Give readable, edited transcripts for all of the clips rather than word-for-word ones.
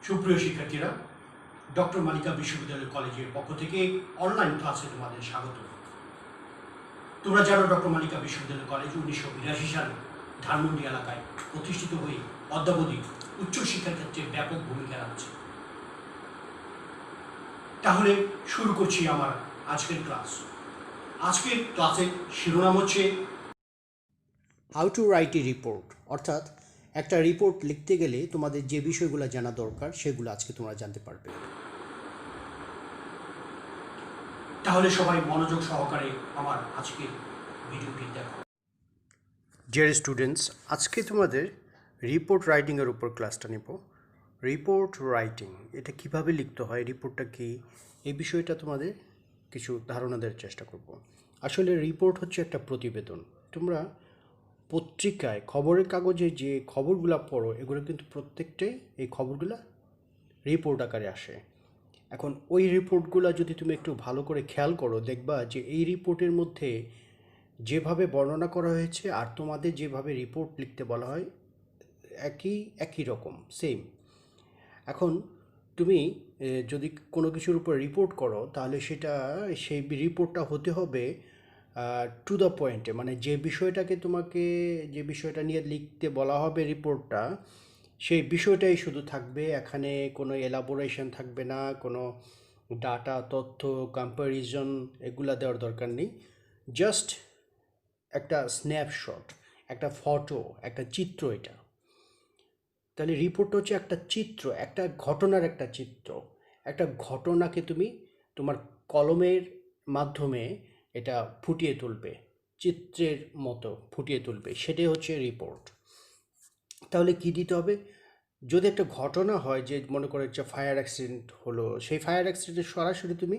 সুপ্রিয় শিক্ষার্থীরা, ডক্টর মালিকা বিশ্ববিদ্যালয় কলেজের পক্ষ থেকে অনলাইন ক্লাসে তোমাদের স্বাগত। তোমরা জানো ডক্টর মালিকা বিশ্ববিদ্যালয় কলেজ 1982 সালে ধানমন্ডি এলাকায় প্রতিষ্ঠিত হয়ে অদ্যাবধি উচ্চশিক্ষার ক্ষেত্রে ব্যাপক ভূমিকা রাখছে। তাহলে শুরু করছি আমার আজকের ক্লাস। আজকের ক্লাসের শিরোনাম হচ্ছে how to right a report, অর্থাৎ একটা রিপোর্ট লিখতে গেলে তোমাদের যে বিষয়গুলো জানা দরকার সেগুলো আজকে তোমরা জানতে পারবে। তাহলে সবাই মনোযোগ সহকারে আমার আজকের ভিডিওটি দেখো। ডিয়ার স্টুডেন্টস, আজকে তোমাদের রিপোর্ট রাইটিংয়ের উপর ক্লাসটা নেব। রিপোর্ট রাইটিং, এটা কিভাবে লিখতে হয়, রিপোর্টটা কি, এই বিষয়টা তোমাদের কিছু ধারণা দেওয়ার চেষ্টা করব। আসলে রিপোর্ট হচ্ছে একটা প্রতিবেদন। তোমরা পত্রিকায়, খবরের কাগজে যে খবরগুলো পড়ো, এগুলো কিন্তু প্রত্যেকটাই এই খবরগুলো রিপোর্ট আকারে আসে। এখন ওই রিপোর্টগুলো যদি তুমি একটু ভালো করে খেয়াল করো, দেখবা যে এই রিপোর্টের মধ্যে যেভাবে বর্ণনা করা হয়েছে আর তোমাদের যেভাবে রিপোর্ট লিখতে বলা হয় একই রকম, সেম। এখন তুমি যদি কোনো কিছুর উপর রিপোর্ট করো, তাহলে সেই রিপোর্টটা হতে হবে টু দ্য পয়েন্টে, মানে যে বিষয়টা নিয়ে লিখতে বলা হবে রিপোর্টটা, সেই বিষয়টাই শুধু থাকবে। এখানে কোনো এলাবোরেশন থাকবে না, কোনো ডাটা, তথ্য, কম্প্যারিজন এগুলা দেওয়ার দরকার নেই। জাস্ট একটা স্ন্যাপশট, একটা ফটো, একটা চিত্র। এটা তাহলে রিপোর্ট হচ্ছে একটা চিত্র, একটা ঘটনার একটা চিত্র। একটা ঘটনাকে তুমি তোমার কলমের মাধ্যমে এটা ফুটিয়ে তুলবে, চিত্রের মতো ফুটিয়ে তুলবে, সেটাই হচ্ছে রিপোর্ট। তাহলে কি দিতে হবে? যদি একটা ঘটনা হয়, যে মনে করো যে ফায়ার অ্যাক্সিডেন্ট হলো, সেই ফায়ার অ্যাক্সিডেন্টে সরাসরি তুমি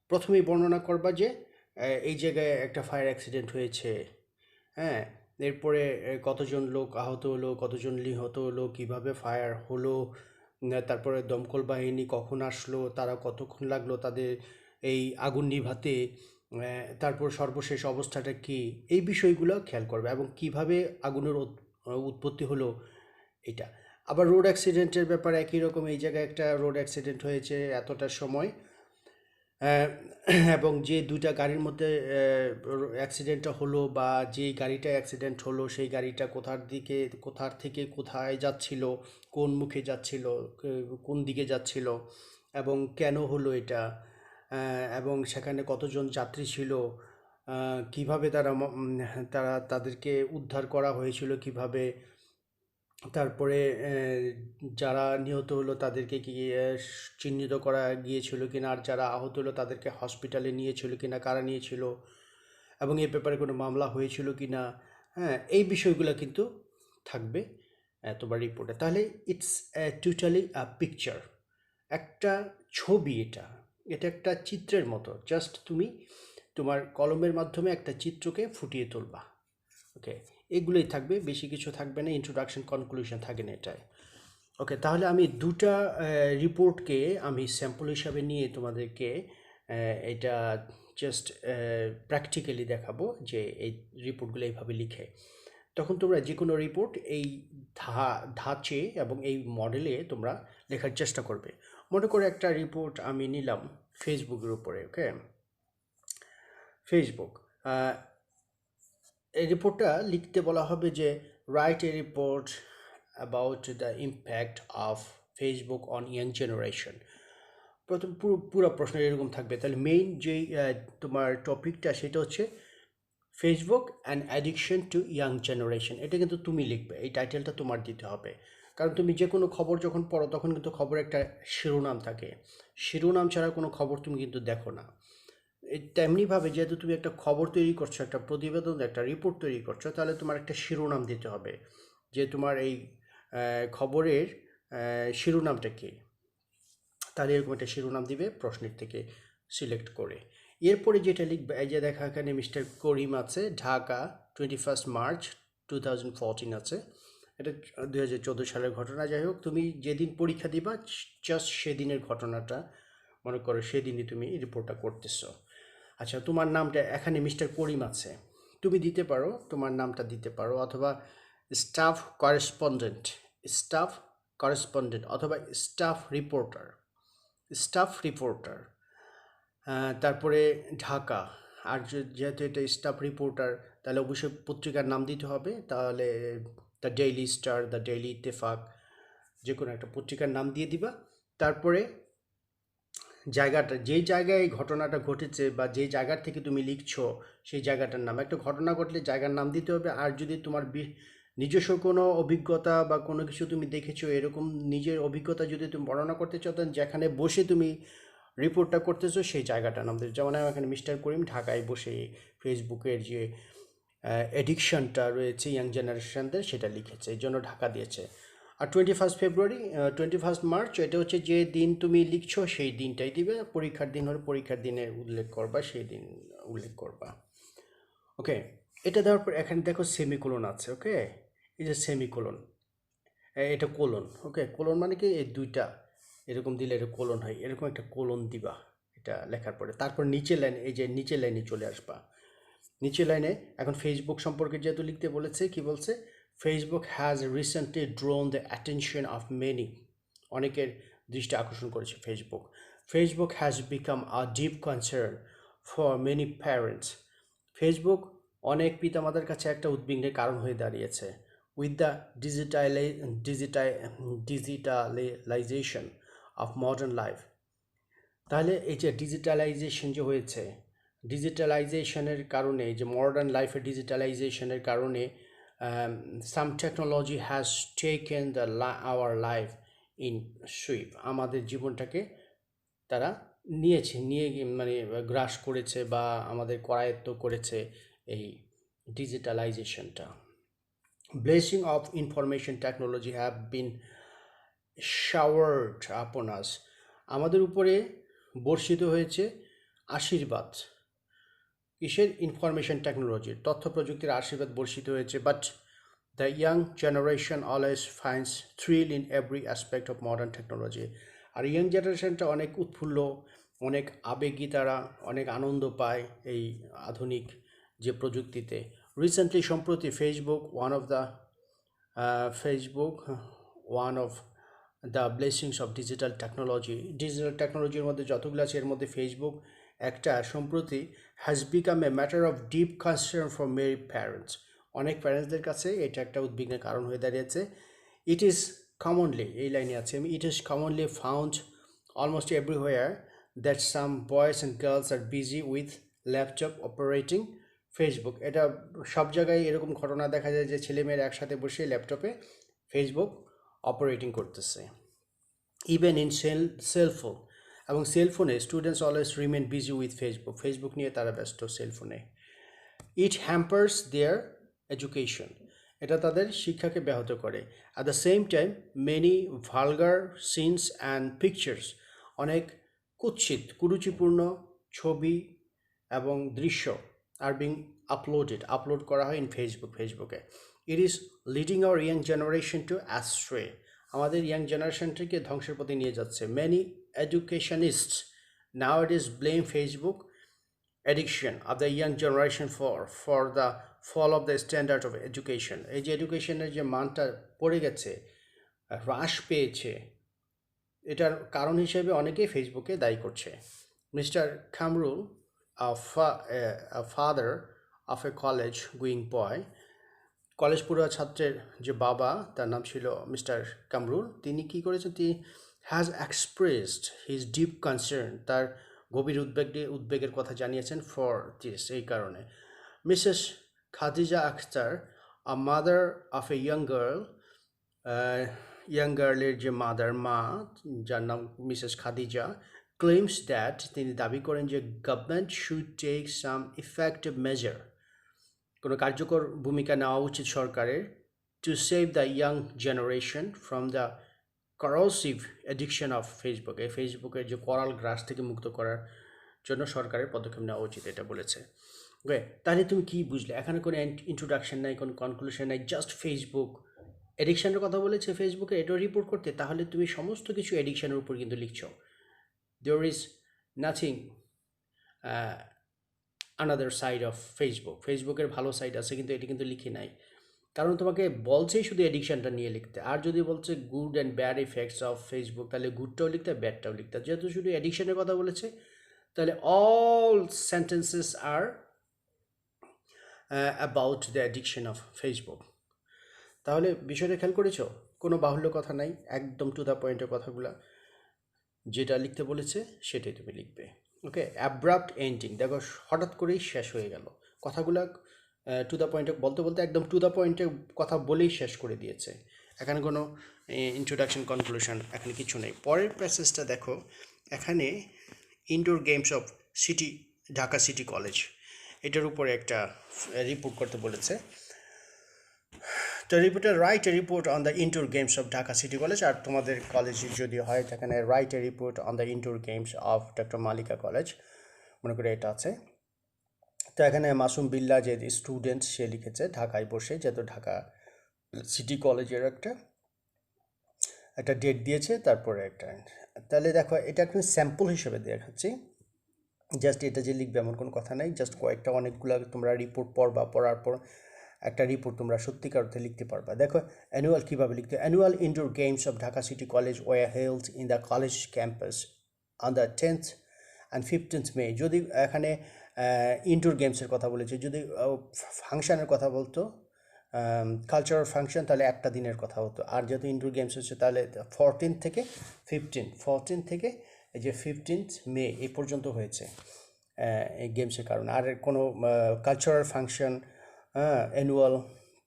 প্রথমেই বর্ণনা করবা যে এই জায়গায় একটা ফায়ার অ্যাক্সিডেন্ট হয়েছে, হ্যাঁ, এরপরে কতজন লোক আহত হলো, কতজন নিহত হলো, কিভাবে ফায়ার হলো, তারপরে দমকল বাহিনী কখন আসলো, তারা কতক্ষণ লাগলো তাদের এই আগুন নিভাতে, তারপর সর্বশেষ অবস্থাটা কি, এই বিষয়গুলো খেয়াল করবে, এবং কিভাবে আগুনের উৎপত্তি হলো এটা। আবার রোড অ্যাক্সিডেন্টের ব্যাপারে একই রকম, এই জায়গায় একটা রোড অ্যাক্সিডেন্ট হয়েছে এতটার সময়, এবং যে দুইটা গাড়ির মধ্যে অ্যাক্সিডেন্টটা হলো, বা যেই গাড়িটা অ্যাক্সিডেন্ট হলো সেই গাড়িটা কোথার থেকে কোথায় যাচ্ছিল, কোন মুখে যাচ্ছিল, কোন দিকে যাচ্ছিল, এবং কেন হলো এটা, এবং সেখানে কতজন যাত্রী ছিল, কিভাবে তাদেরকে উদ্ধার করা হয়েছিল কিভাবে, তারপরে যারা নিহত হলো তাদেরকে কি চিহ্নিত করা গিয়েছিল কিনা, আর যারা আহত হলো তাদেরকে হসপিটালে নিয়েছিল কিনা, কারা নিয়েছিল, এবং এ ব্যাপারে কোনো মামলা হয়েছিল কিনা, হ্যাঁ, এই বিষয়গুলো কিন্তু থাকবে তোমার রিপোর্টে। তাহলে ইটস টোটালি আ পিকচার, একটা ছবি। এটা একটা চিত্রের মতো। জাস্ট তুমি তোমার কলমের মাধ্যমে একটা চিত্রকে ফুটিয়ে তুলবা। ওকে, এগুলোই থাকবে, বেশি কিছু থাকবে না, ইন্ট্রোডাকশন কনক্লুশন থাকে না এটাই। ওকে, তাহলে আমি দুটা রিপোর্টকে আমি স্যাম্পল হিসাবে নিয়ে তোমাদেরকে এটা জাস্ট প্র্যাকটিক্যালি দেখাবো যে এই রিপোর্টগুলো এইভাবে লিখে। তখন তোমরা যে কোনো রিপোর্ট এই ধাঁচে এবং এই মডেলে তোমরা লেখার চেষ্টা করবে। মনে করে একটা রিপোর্ট আমি নিলাম ফেসবুকের উপরে। ওকে, ফেসবুক, এই রিপোর্টটা লিখতে বলা হবে যে right a report about the impact of Facebook on young generation. প্রথম পুরো প্রশ্ন এরকম থাকবে। তাহলে মেইন যেই তোমার টপিকটা সেটা হচ্ছে Facebook and addiction too young generation. এটা কিন্তু তুমি লিখবে, এই টাইটেলটা তোমার দিতে হবে। কারণ তুমি যে কোনো খবর যখন পড়ো তখন কিন্তু খবরে একটা শিরোনাম থাকে, শিরোনাম ছাড়া কোনো খবর তুমি কিন্তু দেখো না। তেমনিভাবে যেহেতু তুমি একটা খবর তৈরি করছো, একটা প্রতিবেদন, একটা রিপোর্ট তৈরি করছো, তাহলে তোমার একটা শিরোনাম দিতে হবে যে তোমার এই খবরের শিরোনামটা কী। তাহলে এরকম একটা শিরোনাম দিবে প্রশ্নের থেকে সিলেক্ট করে। এরপরে যেটা লিখবে, এই যে দেখা এখানে মিস্টার করিম আছে, ঢাকা, 21 মার্চ 2014 আছে, এটা 2014 সালের ঘটনা। যাই হোক, তুমি যেদিন পরীক্ষা দিবা জাস্ট সেদিনের ঘটনাটা মনে করো, সেদিনই তুমি রিপোর্টটা করতেছো। আচ্ছা, তোমার নামটা এখানে মিস্টার করিম আছে, তুমি দিতে পারো, তোমার নামটা দিতে পারো, অথবা স্টাফ করেসপন্ডেন্ট অথবা স্টাফ রিপোর্টার। তারপরে ঢাকা। আর যেহেতু এটা স্টাফ রিপোর্টার, তাহলে অবশ্যই পত্রিকার নাম দিতে হবে। তাহলে the daily star, the daily Ittefaq, যে কোনো একটা পত্রিকার নাম দিয়ে দিবা। তারপরে জায়গাটা, যেই জায়গায় ঘটনাটা ঘটেছে বা যেই জায়গার থেকে তুমি লিখছো সেই জায়গাটার নাম, একটা ঘটনা ঘটলে জায়গার নাম দিতে হবে। আর যদি তোমার নিজস্ব কোনো অভিজ্ঞতা বা কোনো কিছু তুমি দেখেছো, এরকম নিজের অভিজ্ঞতা যদি তুমি বর্ণনা করতে চাও, তখন যেখানে বসে তুমি রিপোর্টটা করতেছো সেই জায়গাটার নাম দিতে। যেমন আমি এখানে মিস্টার করিম ঢাকায় বসে ফেসবুকের যে অ্যাডিকশনটা রয়েছে ইয়াং জেনারেশনদের, সেটা লিখেছে, এই জন্য ঢাকা দিয়েছে। আর 21 ফেব্রুয়ারি, 21 মার্চ, এটা হচ্ছে যে দিন তুমি লিখছো সেই দিনটাই দিবে। পরীক্ষার দিন হলে পরীক্ষার দিনে উল্লেখ করবা, সেই দিন উল্লেখ করবা। ওকে, এটা দেওয়ার পর এখানে দেখো সেমিকোলন আছে। ওকে, এই যে সেমিকোলন, এটা কোলন। ওকে, কোলন মানে কি, এই দুইটা এরকম দিলে এটা কোলন হয়, এরকম একটা কোলন দিবা এটা লেখার পরে। তারপর নিচে লাইন, এই যে নিচে লাইনে চলে আসবা। নিচে লাইনে এখন ফেসবুক সম্পর্কে যেহেতু লিখতে বলেছে, কি বলছে, Facebook has recently drone the attention of many, অনেকের দৃষ্টি আকর্ষণ করেছে Facebook. Facebook has become a deep concern for many parents, Facebook অনেক পিতামাতার কাছে একটা উদ্বিগ্নের কারণ হয়ে দাঁড়িয়েছে। With the digitalization of modern life, তাহলে এই যে ডিজিটালাইজেশন যে হয়েছে, ডিজিটালাইজেশনের কারণে, যে মডার্ন লাইফের ডিজিটালাইজেশনের কারণে some technology has taken the our life in sweep, আমাদের জীবনটাকে তারা নিয়ে মানে গ্রাস করেছে বা আমাদের করায়ত্ত করেছে এই ডিজিটালাইজেশনটা। Blessing of information technology have been showered upon us, আমাদের উপরে বর্ষিত হয়েছে আশীর্বাদ। কিসের? ইনফরমেশন টেকনোলজির, তথ্য প্রযুক্তির আশীর্বাদ বর্ষিত হয়েছে। But the young generation always finds thrill in every aspect of modern technology, আর ইয়াং জেনারেশনটা অনেক উৎফুল্ল, অনেক আবেগী, তারা অনেক আনন্দ পায় এই আধুনিক যে প্রযুক্তিতে। রিসেন্টলি, সম্প্রতি, Facebook one of the blessings of digital technology, digital টেকনোলজির মধ্যে যতগুলো আছে এর মধ্যে ফেসবুক একটা, সম্প্রতি has become a matter of deep concern for many parents, অনেক প্যারেন্টসদের কাছে এটা একটা উদ্বিগ্নের কারণ হয়ে দাঁড়িয়েছে। ইট ইজ কমনলি, এই লাইনে আছে আমি, it is commonly found almost everywhere that some boys and girls are busy with laptop operating Facebook, এটা সব জায়গায় এরকম ঘটনা দেখা যায় যে ছেলেমেয়েরা একসাথে বসে ল্যাপটপে ফেসবুক অপারেটিং করতেছে। ইভেন ইন সেলফোন, এবং সেলফোনে students always remain busy with Facebook, Facebook নিয়ে তারা ব্যস্ত সেলফোনে। ইট হ্যাম্পার্স দেয়ার এডুকেশন, এটা তাদের শিক্ষাকে ব্যাহত করে। At the same time many vulgar scenes and pictures, অনেক কুৎসিত কুরুচিপূর্ণ ছবি এবং দৃশ্য আর বিং আপলোড করা হয় ইন ফেসবুকে। It is leading our young generation to astray, আমাদের ইয়াং জেনারেশনটিকে ধ্বংসের পথে নিয়ে যাচ্ছে। Many educationists now it is blame Facebook addiction of the young generation for the fall of the standard of education, এই যে এডুকেশনের যে মানটা পড়ে গেছে, হ্রাস পেয়েছে, এটার কারণ হিসেবে অনেকেই ফেসবুকে দায়ী করছে। Mister Kamrul, father of A college going boy, college পড়ুয়া ছাত্রের যে বাবা, তার নাম ছিল মিস্টার কামরুল, তিনি কি করেছেন, তিনি has expressed his deep concern, তার গভীর উদ্বেগের কথা জানিয়েছেন ফর দিস, এই কারণে। Mrs Khadija Akhtar, a mother of a young গার্লের যে মা, যার নাম মিসেস খাদিজা, ক্লেমস দ্যাট, তিনি দাবি করেন যে government should take some effective measure, কোনো কার্যকর ভূমিকা নেওয়া উচিত সরকারের, to save the young generation from the corrosive addiction of Facebook, এই ফেসবুকের যে করাল গ্রাস থেকে মুক্ত করার জন্য সরকারের পদক্ষেপ নেওয়া উচিত, এটা বলেছে। ওকে, তাহলে তুমি কি বুঝলে? এখানে কোনো ইন্ট্রোডাকশন নাই, কোনো কনক্লুশন নাই, জাস্ট ফেসবুক এডিকশনের কথা বলেছে ফেসবুকে, এটাও রিপোর্ট করতে, তাহলে তুমি সমস্ত কিছু এডিকশনের উপর কিন্তু লিখছো। There is nothing another side of ফেসবুকের ভালো সাইড আছে, কিন্তু এটি কিন্তু লিখি নাই। কারণ তোমাকে বলছেই শুধু এডিকশনটা নিয়ে লিখতে, আর যদি বলছে good and bad effects of Facebook, তাহলে গুডটাও লিখতে ব্যাডটাও লিখতে। যেহেতু শুধু এডিকশনের কথা বলেছে, তাহলে all sentences are about the addiction of Facebook. তাহলে বিষয়টা খেয়াল করেছো, কোনো বাহুল্য কথা নাই, একদম টু দ্য পয়েন্টের কথাগুলো যেটা লিখতে বলেছে সেটাই তুমি লিখবে। ওকে, অ্যাব্রাপ্ট এন্ডিং, দেখো হঠাৎ করেই শেষ হয়ে গেল কথাগুলো, টু দ্য পয়েন্টে বলতে বলতে একদম টু দ্য পয়েন্টে কথা বলেই শেষ করে দিয়েছে। এখানে কোনো ইন্ট্রোডাকশন কনক্লুশন এখানে কিছু নেই। পরের প্যাসেজটা দেখো, এখানে indoor games of city, Dhaka city college, এটার উপরে একটা রিপোর্ট করতে বলেছে। তো reporter write a report on the indoor games of Dhaka city college, আর তোমাদের কলেজে যদি হয় সেখানে write a report on the indoor games of doctor Malika college, মনে করে এটা আছে। তো এখানে মাসুম বিল্লাহ যে স্টুডেন্ট, সে লিখেছে ঢাকায় বসে, যেহেতু ঢাকা সিটি কলেজের একটা ডেট দিয়েছে, তারপরে একটা। তাহলে দেখো এটা একটু স্যাম্পল হিসেবে দেখাচ্ছি, জাস্ট এটা যে লিখবে এমন কোনো কথা নাই, জাস্ট কয়েকটা অনেকগুলো তোমরা রিপোর্ট পড়বা, পড়ার পর একটা রিপোর্ট তোমরা সত্যিকার অর্থে লিখতে পারবা। দেখো অ্যানুয়াল কীভাবে লিখতে, annual indoor games of Dhaka city college were held in the college campus on the 10th and 15th মে। যদি এখানে ইনডোর গেমসের কথা বলেছে, যদি ফাংশনের কথা বলতো, কালচারাল ফাংশন, তাহলে একটা দিনের কথা হতো। আর যেহেতু ইনডোর গেমস হচ্ছে, তাহলে 14 থেকে 15 থেকে এই যে 15th মে এই পর্যন্ত হয়েছে এই গেমসের কারণে। আর কোনো cultural function, annual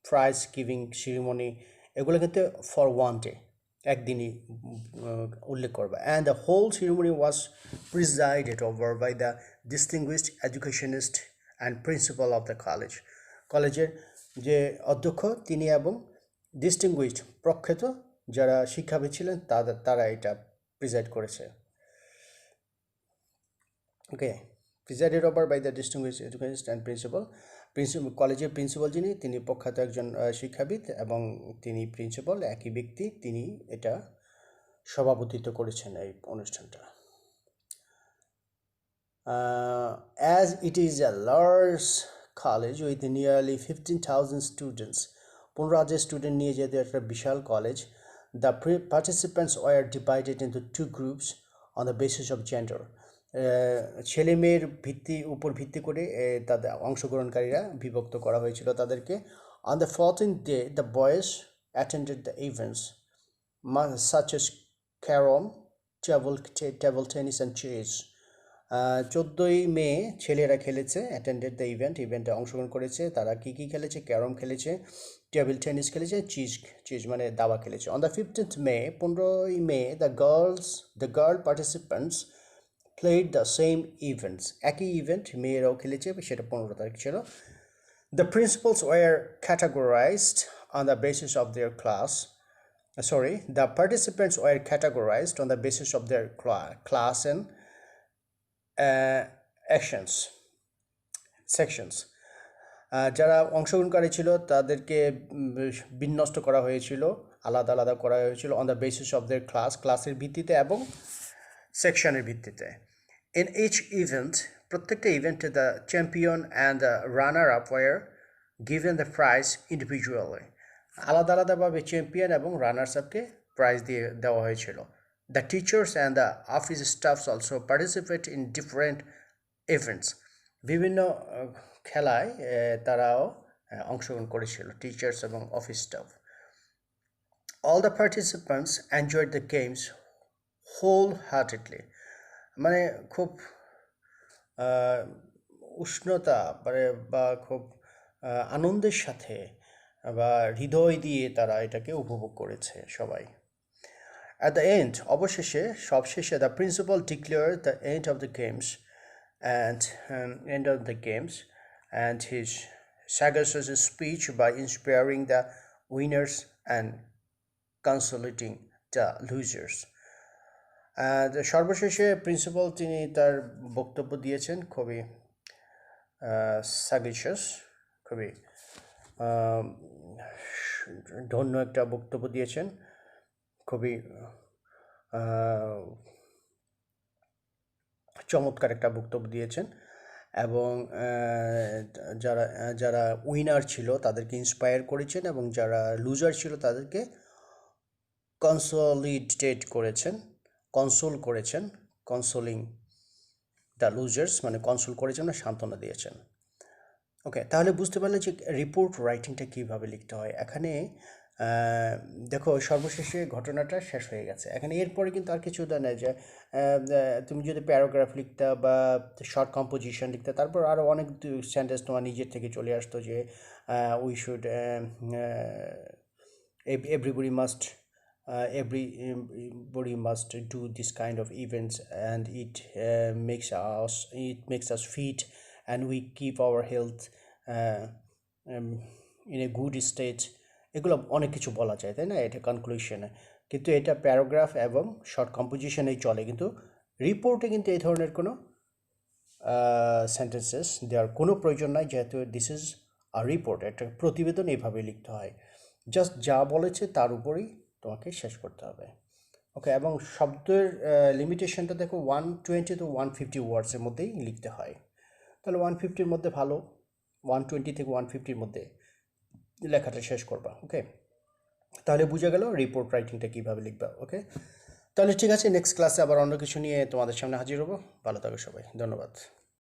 prize giving ceremony, এগুলো কিন্তু ফর ওয়ান ডে, একদিনই উল্লেখ করবা। And the whole ceremony was presided over by the distinguished educationist and principal of the college. কলেজের যে অধ্যক্ষ তিনি এবং ডিস্টিংগুইশড প্রখ্যাত যারা শিক্ষাবিদ ছিলেন তারা এটা প্রিজাইড করেছে। Okay, presided over by the distinguished educationist and principal. কলেজের প্রিন্সিপাল যিনি, তিনি প্রখ্যাত একজন শিক্ষাবিদ এবং তিনি প্রিন্সিপাল একই ব্যক্তি, তিনি এটা সভাপতিত্ব করেছেন এই অনুষ্ঠানটা। As it is a large college with nearly 15,000 students, 15,000 student নিয়ে যেহেতু একটা বিশাল college, the participants were divided into two groups on the basis of gender. ছেলে মেয়ের উপর ভিত্তি করে তাদের অংশগ্রহণকারীরা বিভক্ত করা হয়েছিল তাদেরকে। On the 14th day, the boys attended the events such as carom, table tennis and chess. 14ই মে ছেলেরা খেলেছে, অ্যাটেন্ডেড দ্য ইভেন্টে অংশগ্রহণ করেছে। তারা কী কী খেলেছে, ক্যারম খেলেছে, টেবিল টেনিস খেলেছে, চিজ মানে দাবা খেলেছে। অন দ্য 15th মে, 15ই May, the girl participants played the same events, একই ইভেন্ট মেয়েরাও খেলেছে, সেটা 15 তারিখ ছিল। The principals were categorized on the basis of their the participants were categorized on the basis of their class and sections. যারা অংশগ্রহণকারী ছিল তাদেরকে বিন্যস্ত করা হয়েছিল, আলাদা আলাদা করা হয়েছিল অন দ্য বেসিস অফ দেয়ার ক্লাসের ভিত্তিতে এবং সেকশনের ভিত্তিতে। ইন ইচ ইভেন্ট, প্রত্যেকটা ইভেন্টে the champion and the runner up were given the prize individually, আলাদা আলাদাভাবে চ্যাম্পিয়ন এবং রানার্স আপকে প্রাইজ দেওয়া হয়েছিল। The teachers and the office staffs also participate in different events, বিভিন্ন খেলায় তারাও অংশগ্রহণ করেছিল, টিচার্স এবং office staff. All the participants enjoyed the games wholeheartedly, মানে খুব উষ্ণতা বা খুব আনন্দের সাথে বা হৃদয় দিয়ে তারা এটাকে উপভোগ করেছে সবাই। অ্যাট দ্য এন্ড, অবশেষে সবশেষে, the principal declare the end of the games and his sagacious speech by inspiring the winners and consolating the losers. সর্বশেষে প্রিন্সিপাল তিনি তার বক্তব্য দিয়েছেন, খুবই সাগেশিয়াস, খুবই ধন্য একটা বক্তব্য দিয়েছেন, খুবই চমৎকার একটা বক্তব্য দিয়েছেন। এবং যারা যারা উইনার ছিল তাদেরকে ইন্সপায়ার করেছেন, এবং যারা লুজার ছিল তাদেরকে কনসোলিডেট করেছেন, কনসোল করেছেন, কনসোলিং দ্য লুজার্স, মানে কনসোল করেছেন না, সান্ত্বনা দিয়েছেন। ওকে, তাহলে বুঝতে পারলে যে রিপোর্ট রাইটিংটা কীভাবে লিখতে হয়। এখানে দেখো সর্বশেষে ঘটনাটা শেষ হয়ে গেছে, এখানে এরপরে কিন্তু আর কিছু নেই যে তুমি যদি প্যারাগ্রাফ লিখতা বা শর্ট কম্পোজিশন লিখতে, তারপর আরও অনেক সেন্টেন্স তোমার নিজের থেকে চলে আসতো যে we should everybody must everybody must do this kind of events, and it makes us fit, and we keep our health um, in a good state। এগুলো অনেক কিছু বলা যায়, তাই না, এটা কনক্লুশনে। কিন্তু এটা প্যারাগ্রাফ এবং শর্ট কম্পোজিশনেই চলে, কিন্তু রিপোর্টে কিন্তু এই ধরনের কোনো সেন্টেন্সেস দেওয়ার কোনো প্রয়োজন নাই, যেহেতু দিস ইজ আ রিপোর্ট, একটা প্রতিবেদন, এইভাবে লিখতে হয়। জাস্ট যা বলেছে তার উপরেই তোমাকে শেষ করতে হবে। ওকে, এবং শব্দের লিমিটেশনটা দেখো 120 to 150 ওয়ার্ডসের মধ্যেই লিখতে হয়। তাহলে 150-র মধ্যে ভালো, 120 থেকে 150-র মধ্যে লেখাটা শেষ করবা। ওকে, তাহলে বুঝে গেল রিপোর্ট রাইটিংটা কীভাবে লিখবা। ওকে, তাহলে ঠিক আছে, নেক্সট ক্লাসে আবার অন্য কিছু নিয়ে তোমাদের সামনে হাজির হবো। ভালো থাকো সবাই, ধন্যবাদ।